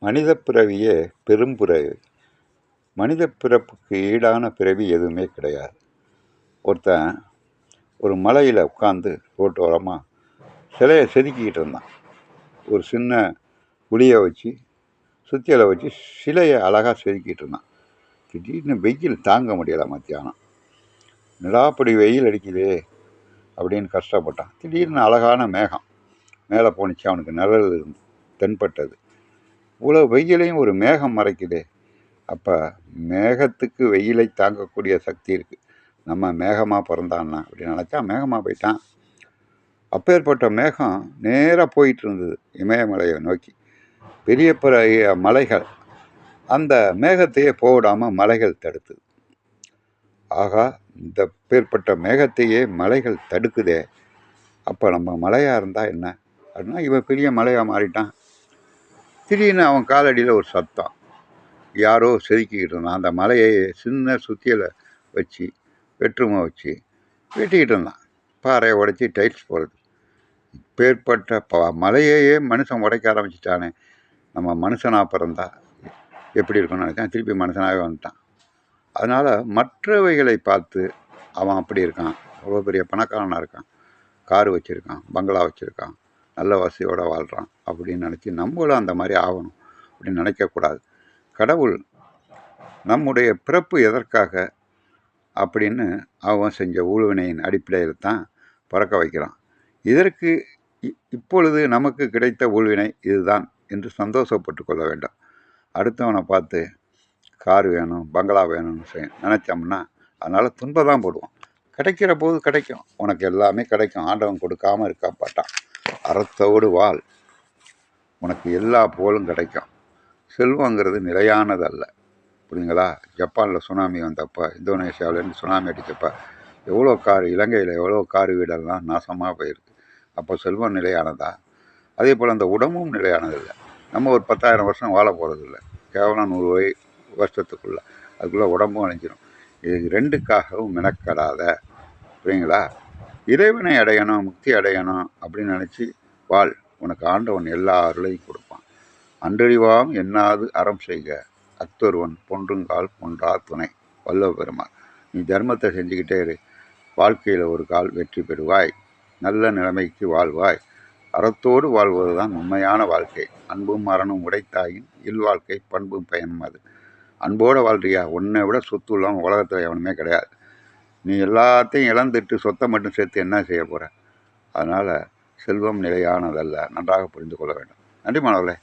மனித பிறவியே பெரும் பிறவி. மனித பிறப்புக்கு ஈடான பிறவி எதுவுமே கிடையாது. ஒருத்தன் ஒரு மலையில் உட்காந்து ரோட்டு ஓரமாக சிலையை செதுக்கிக்கிட்டு இருந்தான். ஒரு சின்ன குழியை வச்சு சுத்தியலை வச்சு சிலையை அழகாக செதுக்கிட்டு இருந்தான். திடீர்னு வெயில் தாங்க முடியலை. மத்தியானம் நிலாப்படி வெயில் அடிக்குதே அப்படின்னு கஷ்டப்பட்டான். திடீர்னு அழகான மேகம் மேலே போணுச்சு. அவனுக்கு நிழல் தென்பட்டது. இவ்வளோ வெயிலையும் ஒரு மேகம் மறைக்குதே. அப்போ மேகத்துக்கு வெயிலை தாங்கக்கூடிய சக்தி இருக்குது. நம்ம மேகமாக பிறந்தான்னா அப்படின்னு நினச்சா மேகமாக போயிட்டான். அப்பேற்பட்ட மேகம் நேராக போயிட்டு இருந்தது இமயமலையை நோக்கி. பெரிய பெரிய மலைகள் அந்த மேகத்தையே போடாமல் மலைகள் தடுத்துது. ஆகா, இந்த பேர்பட்ட மேகத்தையே மலைகள் தடுக்குதே. அப்போ நம்ம மலையாக இருந்தால் என்ன அப்படின்னா, இவன் பெரிய மலையாக மாறிட்டான். திடீர்னு அவன் காலடியில் ஒரு சத்தம். யாரோ செதுக்கிக்கிட்டு இருந்தான். அந்த மலையை சின்ன சுத்தியலை வச்சு வெற்றுமை வச்சு வெட்டிக்கிட்டு இருந்தான். பாறையை உடைச்சி டைல்ஸ் போடுறது. இப்பேற்பட்ட மலையையே மனுஷன் உடைக்க ஆரம்பிச்சிட்டானே. நம்ம மனுஷனாக பிறந்தா எப்படி இருக்குன்னு நினைச்சான். திருப்பி மனுஷனாகவே வந்துட்டான். அதனால் மற்றவைகளை பார்த்து அவன் அப்படி இருக்கான், அவ்வளோ பெரிய பணக்காரனாக இருக்கான், காரு வச்சுருக்கான், பங்களா வச்சுருக்கான், நல்ல வசதியோடு வாழ்கிறான் அப்படின்னு நினச்சி நம்மளும் அந்த மாதிரி ஆகணும் அப்படின்னு நினைக்கக்கூடாது. கடவுள் நம்முடைய பிறப்பு எதற்காக அப்படின்னு அவன் செஞ்ச ஊழ்வினையின் அடிப்படையில் தான் பிறக்க வைக்கிறான். இதற்கு இப்பொழுது நமக்கு கிடைத்த ஊழ்வினை இதுதான் என்று சந்தோஷப்பட்டு கொள்ள வேண்டும். அடுத்தவனை பார்த்து கார் வேணும், பங்களா வேணும்னு நினச்சோம்னா அதனால் துன்பம் தான் போடுவோம். கிடைக்கிற போது கிடைக்கும், உனக்கு எல்லாமே கிடைக்கும். ஆண்டவன் கொடுக்காமல் இருக்க மாட்டான். அறத்தோடு வாழ், உனக்கு எல்லா புகழும் கிடைக்கும். செல்வங்கிறது நிலையானது அல்ல, புரியுங்களா? ஜப்பானில் சுனாமி வந்தப்போ, இந்தோனேஷியாவிலேருந்து சுனாமி அடித்தப்போ எவ்வளோ கார், இலங்கையில் எவ்வளோ கார் வீடெல்லாம் நாசமாக போயிருக்கு. அப்போ செல்வம் நிலையானதா? அதே போல் அந்த உடம்பும் நிலையானதில்லை. நம்ம ஒரு 10,000 வருஷம் வாழ போகிறதில்ல, கேவலம் 100 வருஷத்துக்குள்ளே. அதுக்குள்ளே உடம்பும் அழிஞ்சிடும். இது ரெண்டுக்காகவும் மெனக்கடாத, புரியுங்களா? இறைவனை அடையணும், முக்தி அடையணும் அப்படின்னு நினச்சி வாழ். உனக்கு ஆண்டவன் எல்லா அருளையும் கொடுப்பான். அன்றறிவாம் என்னாது அறம் செய்க, அத்தொருவன் பொன்றுங்கால் பொன்றா துணை. வல்லவ பெருமாள். நீ தர்மத்தை செஞ்சுக்கிட்டே இரு, வாழ்க்கையில் ஒரு கால் வெற்றி பெறுவாய், நல்ல நிலைமைக்கு வாழ்வாய். அறத்தோடு வாழ்வது தான் உண்மையான வாழ்க்கை. அன்பும் மரணம் உடைத்தாயின் இல்வாழ்க்கை பண்பும் பயனும் அது. அன்போடு வாழ்றியா? உன்னை விட சொத்து உள்ளவன் உலகத்தில் எவனுமே கிடையாது. நீ எல்லாத்தையும் இழந்துட்டு சொத்தை மட்டும் சேர்த்து என்ன செய்ய போகிற? அதனால் செல்வம் நிலையானதல்ல. நன்றாக புரிந்து கொள்ள வேண்டும். நன்றி மாணவர்களே.